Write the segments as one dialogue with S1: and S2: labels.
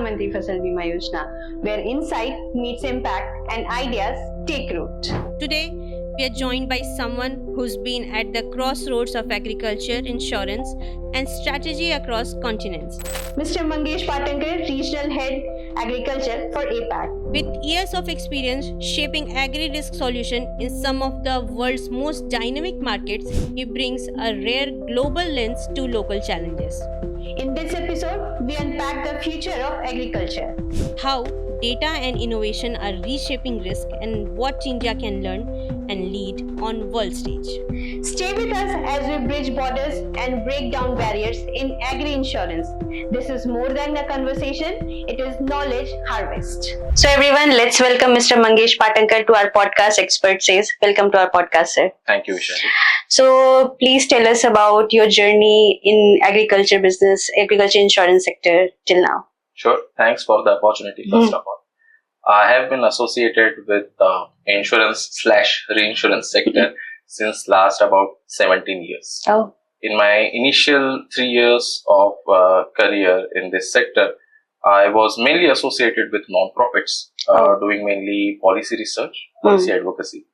S1: Mantri Fasal Bima Yojana, where insight meets impact and ideas take root.
S2: Today, we are joined by someone who's been at the crossroads of agriculture, insurance, and strategy across continents.
S1: Mr. Mangesh Patankar, Regional Head Agriculture for APAC.
S2: With years of experience shaping agri-risk solution in some of the world's most dynamic markets, he brings a rare global lens to local challenges.
S1: In this episode, we unpack the future of agriculture.
S2: How data and innovation are reshaping risk and what India can learn and lead on world stage.
S1: Stay with us as we bridge borders and break down barriers in agri-insurance. This is more than a conversation, it is knowledge harvest. So everyone, let's welcome Mr. Mangesh Patankar to our podcast, Expert Says. Welcome to our podcast, sir.
S3: Thank you, Vishal.
S1: So please tell us about your journey in agriculture business, agriculture insurance sector till now.
S3: Sure. Thanks for the opportunity, first of all. I have been associated with the insurance/reinsurance sector since last about 17 years.
S1: Oh.
S3: In my initial 3 years of career in this sector, I was mainly associated with non-profits, doing mainly policy research, policy advocacy,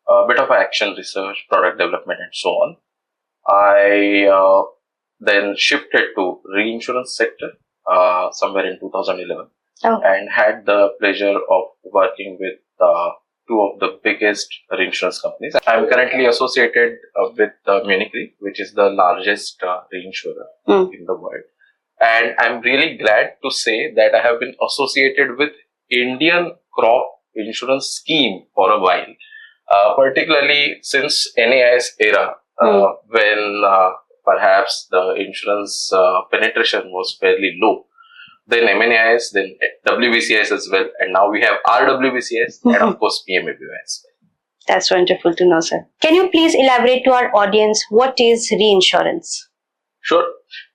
S3: a bit of action research, product development, and so on. I then shifted to reinsurance sector somewhere in 2011. And had the pleasure of working with two of the biggest reinsurance companies. I'm currently associated with Munich Re, which is the largest reinsurer in the world. And I'm really glad to say that I have been associated with Indian crop insurance scheme for a while, particularly since NAIS era, when perhaps the insurance penetration was fairly low. Then MNIS, then WBCS as well, and now we have RWBCS and of course PMFBY as well.
S1: That's wonderful to know, sir. Can you please elaborate to our audience what is reinsurance?
S3: Sure.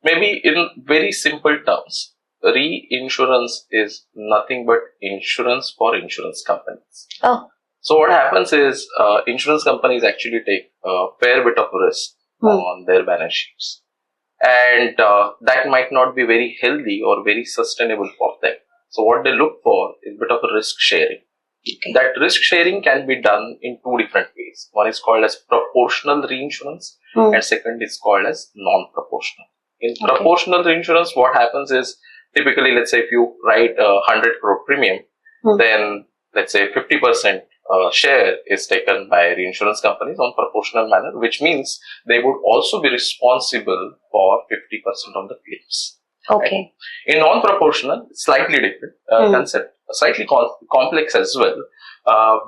S3: Maybe in very simple terms, reinsurance is nothing but insurance for insurance companies.
S1: Oh.
S3: So what happens is insurance companies actually take a fair bit of risk on their balance sheets. And that might not be very healthy or very sustainable for them. So what they look for is a bit of a risk sharing. Okay. That risk sharing can be done in two different ways. One is called as proportional reinsurance and second is called as non-proportional. In proportional reinsurance, what happens is typically, let's say if you write 100 crore premium, then let's say 50% share is taken by reinsurance companies on proportional manner, which means they would also be responsible for 50% of the claims.
S1: Okay.
S3: Right? In non-proportional, slightly different concept, slightly complex as well,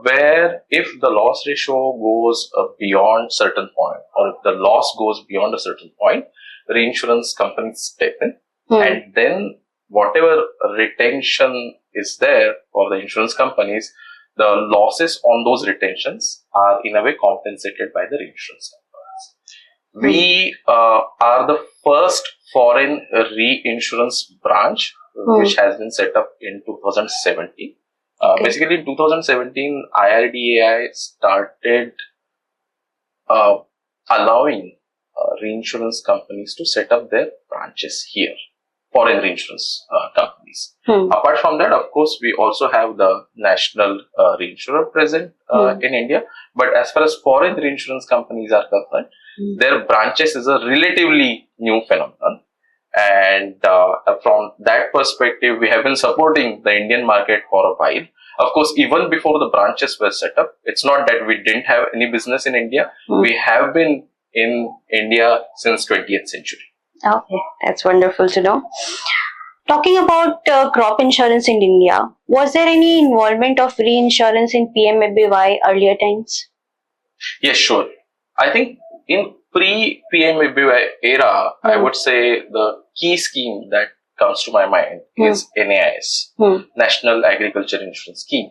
S3: where if the loss ratio goes beyond certain point, or if the loss goes beyond a certain point, reinsurance companies step in, and then whatever retention is there for the insurance companies, the losses on those retentions are in a way compensated by the reinsurance companies. We are the first foreign reinsurance branch which has been set up in 2017. Basically in 2017, IRDAI started allowing reinsurance companies to set up their branches here. Foreign reinsurance companies. Apart from that, of course, we also have the national reinsurer present in India. But as far as foreign reinsurance companies are concerned, their branches is a relatively new phenomenon. And from that perspective, we have been supporting the Indian market for a while. Of course, even before the branches were set up, it's not that we didn't have any business in India. We have been in India since 20th century.
S1: Okay, that's wonderful to know. Talking about crop insurance in India, was there any involvement of reinsurance in PMFBY earlier times?
S3: Yes, sure. I think in pre-PMFBY era, I would say the key scheme that comes to my mind is NAIS, National Agriculture Insurance Scheme,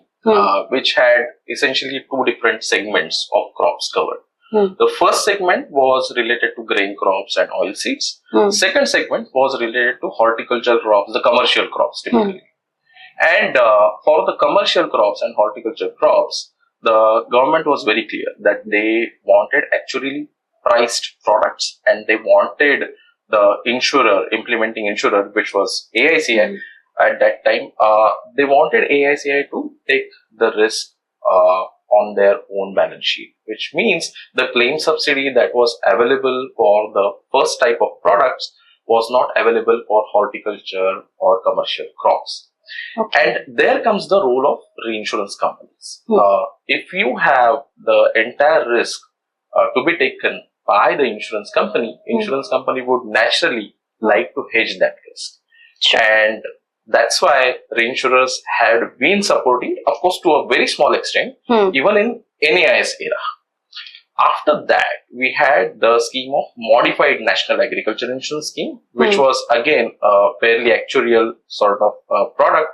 S3: which had essentially two different segments of crops covered. The first segment was related to grain crops and oilseeds. Second segment was related to horticultural crops, the commercial crops typically. And for the commercial crops and horticultural crops, the government was very clear that they wanted actually priced products, and they wanted the implementing insurer, which was AICI, at that time, they wanted AICI to take the risk on their own balance sheet, which means the claim subsidy that was available for the first type of products was not available for horticulture or commercial crops.
S1: Okay.
S3: And there comes the role of reinsurance companies. If you have the entire risk to be taken by the insurance company would naturally like to hedge that risk.
S1: Sure.
S3: And that's why reinsurers had been supporting, of course, to a very small extent, even in NAIS era. After that, we had the scheme of Modified National Agriculture Insurance Scheme, which was again a fairly actuarial sort of product.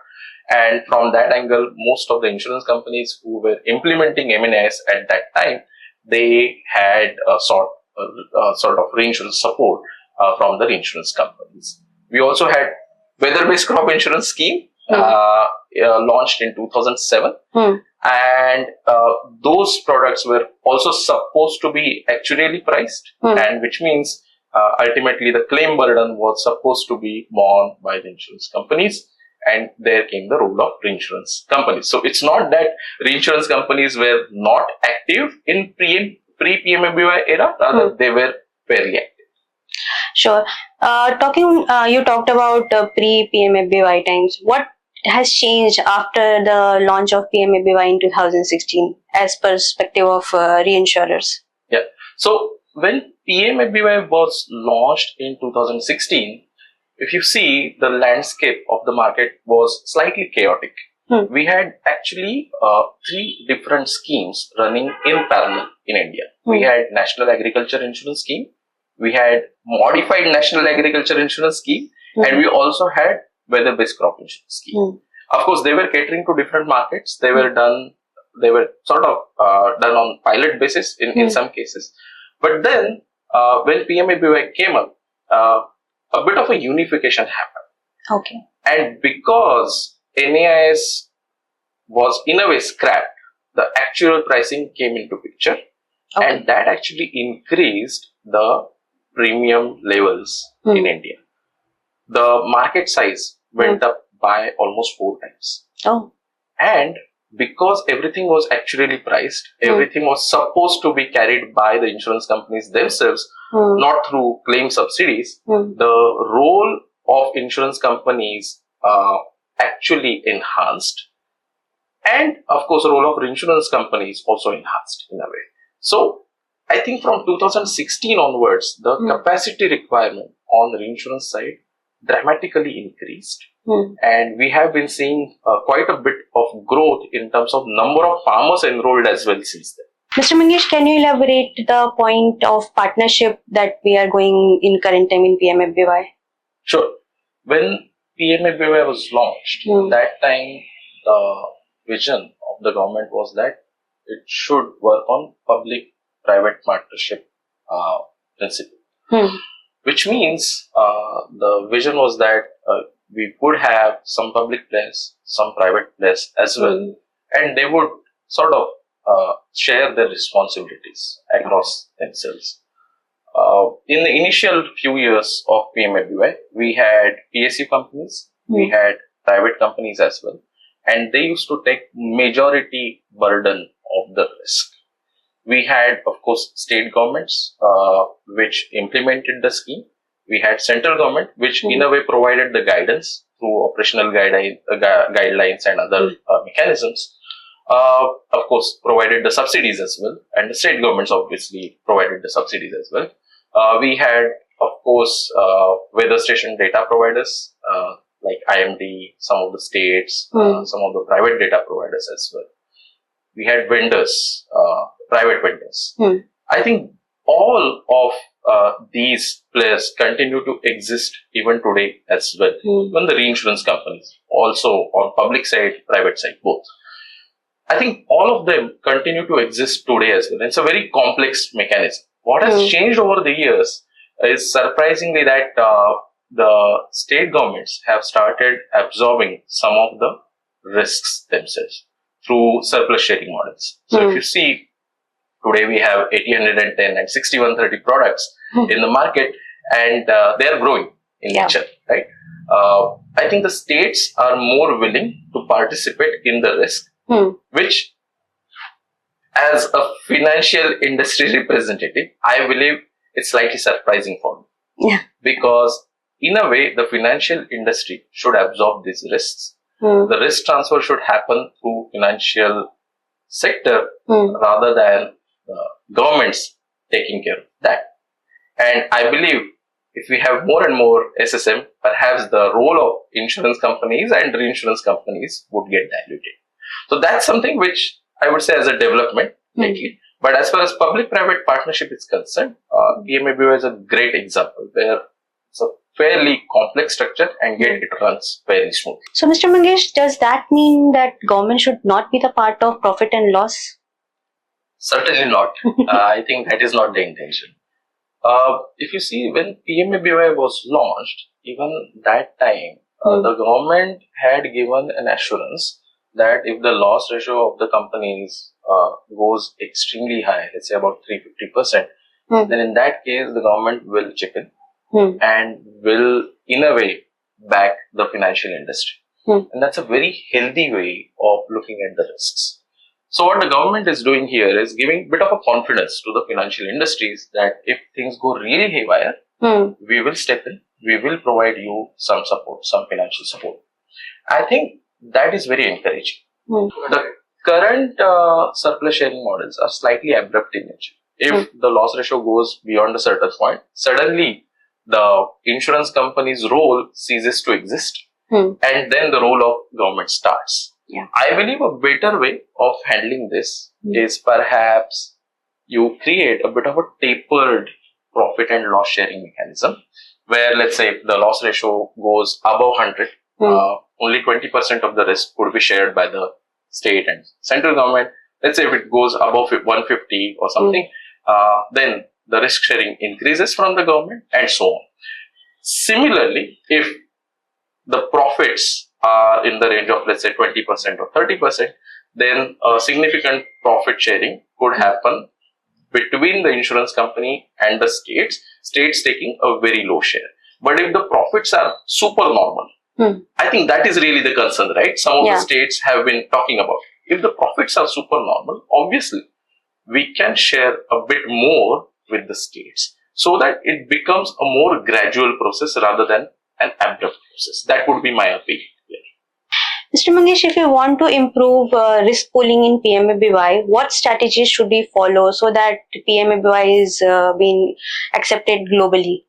S3: And from that angle, most of the insurance companies who were implementing MNAS at that time, they had a sort of reinsurance support from the reinsurance companies. We also had Weather-Based Crop Insurance Scheme, launched in 2007. And those products were also supposed to be actuarially priced, and which means ultimately the claim burden was supposed to be borne by the insurance companies, and there came the role of reinsurance companies. So it's not that reinsurance companies were not active in pre-PMFBY era, rather they were fairly active.
S1: Sure. You talked about pre-PMFBY times. What has changed after the launch of PMFBY in 2016 as perspective of reinsurers?
S3: Yeah. So when PMFBY was launched in 2016, if you see, the landscape of the market was slightly chaotic. We had actually 3 different schemes running in parallel in India. We had National Agriculture Insurance Scheme, we had Modified National Agriculture Insurance Scheme, and we also had Weather-Based Crop Insurance Scheme. Of course, they were catering to different markets. They were sort of done on pilot basis in some cases. But then, when PMFBY came up, a bit of a unification happened.
S1: Okay.
S3: And because NAIS was in a way scrapped, the actual pricing came into picture, and that actually increased the premium levels in India. The market size went up by almost 4 times. And because everything was actually priced, everything was supposed to be carried by the insurance companies themselves, not through claim subsidies, the role of insurance companies actually enhanced. And of course, the role of reinsurance companies also enhanced in a way. So I think from 2016 onwards, the capacity requirement on the reinsurance side dramatically increased. And we have been seeing quite a bit of growth in terms of number of farmers enrolled as well since then.
S1: Mr. Mangesh, can you elaborate the point of partnership that we are going in current time in PMFBY?
S3: Sure. When PMFBY was launched, that time the vision of the government was that it should work on public-private partnership principle. Which means the vision was that we would have some public players, some private players as well, and they would sort of share their responsibilities across themselves. In the initial few years of PMFBY, we had PSU companies, we had private companies as well, and they used to take majority burden of the risk. We had, of course, state governments which implemented the scheme. We had central government which in a way provided the guidance through operational guidelines and other mechanisms. Of course, provided the subsidies as well, and the state governments obviously provided the subsidies as well. We had, of course, weather station data providers like IMD, some of the states, some of the private data providers as well. We had vendors, private vendors. I think all of these players continue to exist even today as well. Even the reinsurance companies, also on public side, private side, both. I think all of them continue to exist today as well. It's a very complex mechanism. What has changed over the years is surprisingly that the state governments have started absorbing some of the risks themselves through surplus sharing models. So if you see, today we have 80-110 and 60-130 products in the market, and they are growing in nature, right? I think the states are more willing to participate in the risk, which, as a financial industry representative, I believe it's slightly surprising for me.
S1: Yeah.
S3: Because in a way, the financial industry should absorb these risks. The risk transfer should happen through financial sector rather than governments taking care of that. And I believe if we have more and more SSM, perhaps the role of insurance companies and reinsurance companies would get diluted. So that's something which I would say as a development lately. But as far as public-private partnership is concerned, PMFBY is a great example where it's a fairly complex structure and yet it runs very smoothly.
S1: So, Mr. Mangesh, does that mean that government should not be the part of profit and loss?
S3: Certainly not. I think that is not the intention. If you see, when PMFBY was launched, even that time, the government had given an assurance that if the loss ratio of the companies goes extremely high, let's say about 350%, then in that case, the government will chip in and will, in a way, back the financial industry. And that's a very healthy way of looking at the risks. So what the government is doing here is giving a bit of a confidence to the financial industries that if things go really haywire, we will step in, we will provide you some support, some financial support. I think that is very encouraging. The current surplus sharing models are slightly abrupt in nature. If the loss ratio goes beyond a certain point, suddenly the insurance company's role ceases to exist and then the role of government starts.
S1: Yeah.
S3: I believe a better way of handling this is perhaps you create a bit of a tapered profit and loss sharing mechanism where, let's say, if the loss ratio goes above 100, only 20% of the risk could be shared by the state and central government. Let's say if it goes above 150 or something, then the risk sharing increases from the government and so on. Similarly, if the profits are in the range of, let's say, 20% or 30%, then a significant profit sharing could happen between the insurance company and the states taking a very low share. But if the profits are super normal, I think that is really the concern, right? Some of the states have been talking about. If the profits are super normal, obviously, we can share a bit more with the states so that it becomes a more gradual process rather than an abrupt process. That would be my opinion.
S1: Mr. Mangesh, if you want to improve risk pooling in PMFBY, what strategies should we follow so that PMFBY is being accepted globally?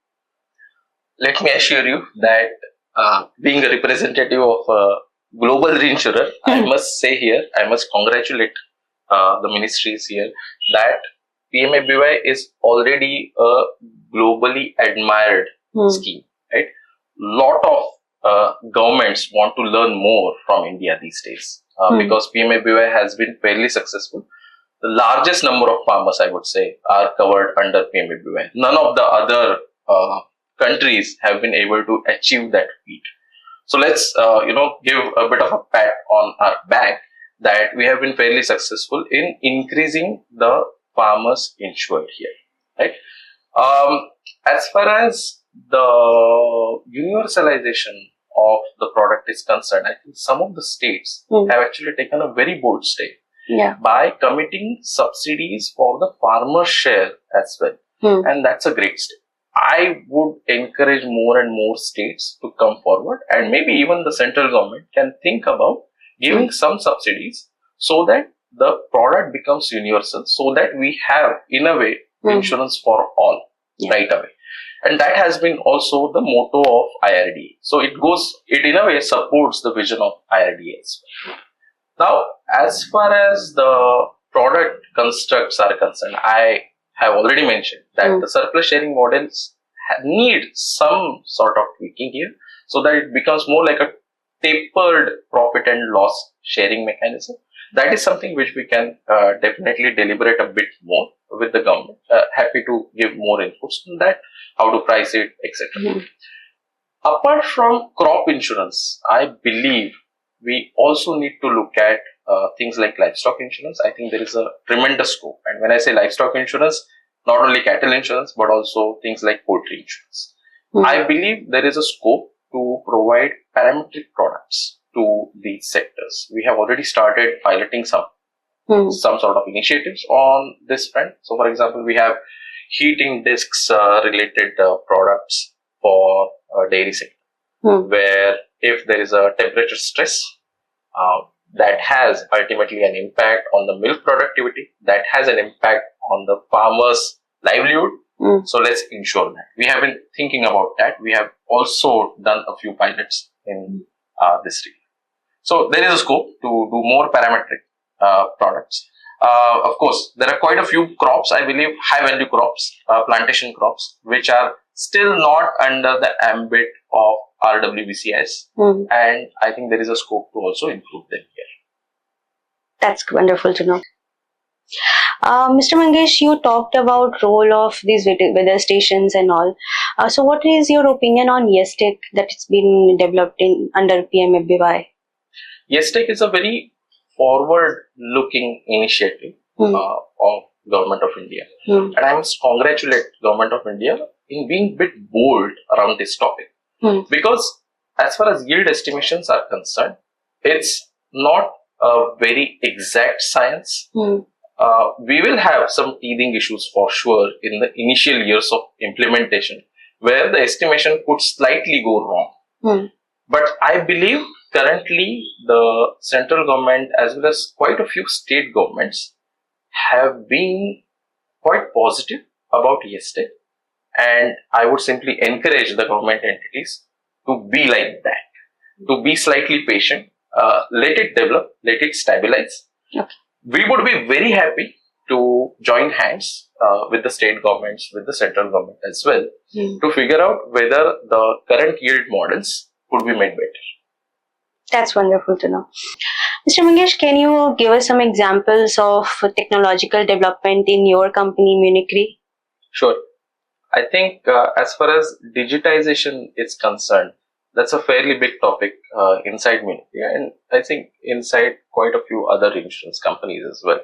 S3: Let me assure you that being a representative of a global reinsurer, I must say here, I must congratulate the ministries here that PMFBY is already a globally admired scheme, right? Lot of governments want to learn more from India these days because PMFBY has been fairly successful. The largest number of farmers, I would say, are covered under PMFBY. None of the other countries have been able to achieve that feat. So let's give a bit of a pat on our back that we have been fairly successful in increasing the farmers insured here, right? As far as the universalization of the product is concerned, I think some of the states have actually taken a very bold step by committing subsidies for the farmer share as well. And that's a great step. I would encourage more and more states to come forward, and maybe even the central government can think about giving some subsidies so that the product becomes universal, so that we have, in a way, insurance for all right away. And that has been also the motto of IRDA. So it in a way supports the vision of IRDA as well. Now, as far as the product constructs are concerned, I have already mentioned that the surplus sharing models need some sort of tweaking here so that it becomes more like a tapered profit and loss sharing mechanism. That is something which we can definitely deliberate a bit more with the government. Happy to give more inputs on that, how to price it, etc. Apart from crop insurance, I believe we also need to look at things like livestock insurance. I think there is a tremendous scope. And when I say livestock insurance, not only cattle insurance, but also things like poultry insurance. I believe there is a scope to provide parametric products to these sectors. We have already started piloting some sort of initiatives on this front. So, for example, we have heating discs related products for dairy sector, where if there is a temperature stress, that has ultimately an impact on the milk productivity, that has an impact on the farmer's livelihood. So let's ensure that. We have been thinking about that. We have also done a few pilots in this region. So there is a scope to do more parametric products. Of course, there are quite a few crops, I believe, high value crops, plantation crops, which are still not under the ambit of RWBCS. And I think there is a scope to also improve them here.
S1: That's wonderful to know. Mr. Mangesh, you talked about role of these weather stations and all. So what is your opinion on YesTech that's been developed under PMFBY?
S3: YesTech is a very forward-looking initiative of Government of India. And I must congratulate Government of India in being a bit bold around this topic. Because as far as yield estimations are concerned, it's not a very exact science. We will have some teething issues for sure in the initial years of implementation, where the estimation could slightly go wrong. But I believe currently the central government as well as quite a few state governments have been quite positive about YesTech, and I would simply encourage the government entities to be like that, to be slightly patient, let it develop, let it stabilize. We would be very happy to join hands with the state governments, with the central government as well, to figure out whether the current yield models could be made better.
S1: That's wonderful to know. Mr. Mangesh, can you give us some examples of technological development in your company, Munich?
S3: Sure. I think as far as digitization is concerned, that's a fairly big topic inside Munich, and I think inside quite a few other insurance companies as well.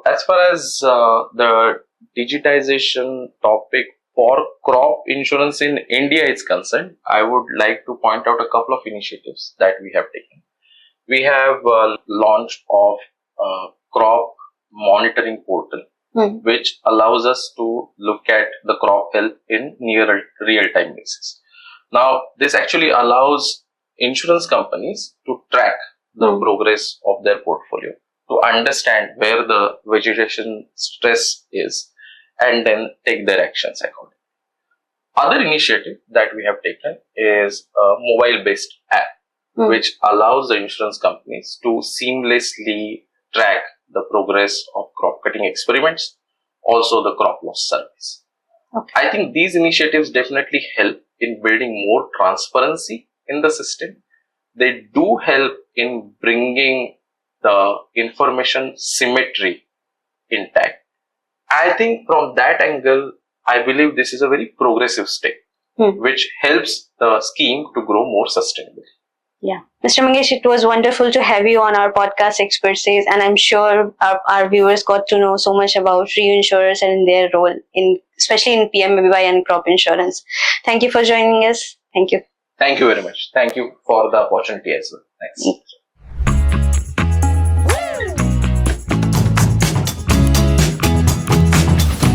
S3: As far as the digitization topic for crop insurance in India is concerned, I would like to point out a couple of initiatives that we have taken. We have launched of crop monitoring portal, which allows us to look at the crop health in near real-time basis. Now, this actually allows insurance companies to track the progress of their portfolio, to understand where the vegetation stress is, and then take their actions accordingly. Other initiative that we have taken is a mobile-based app, which allows the insurance companies to seamlessly track the progress of crop cutting experiments, also the crop loss surveys. I think these initiatives definitely help in building more transparency in the system. They do help in bringing the information symmetry intact. I think from that angle, I believe this is a very progressive step, which helps the scheme to grow more sustainably.
S1: Yeah. Mr. Mangesh, it was wonderful to have you on our podcast Expertise, and I'm sure our viewers got to know so much about reinsurers and their role, especially in PMFBY and crop insurance. Thank you for joining us. Thank you.
S3: Thank you very much. Thank you for the opportunity as well. Thanks.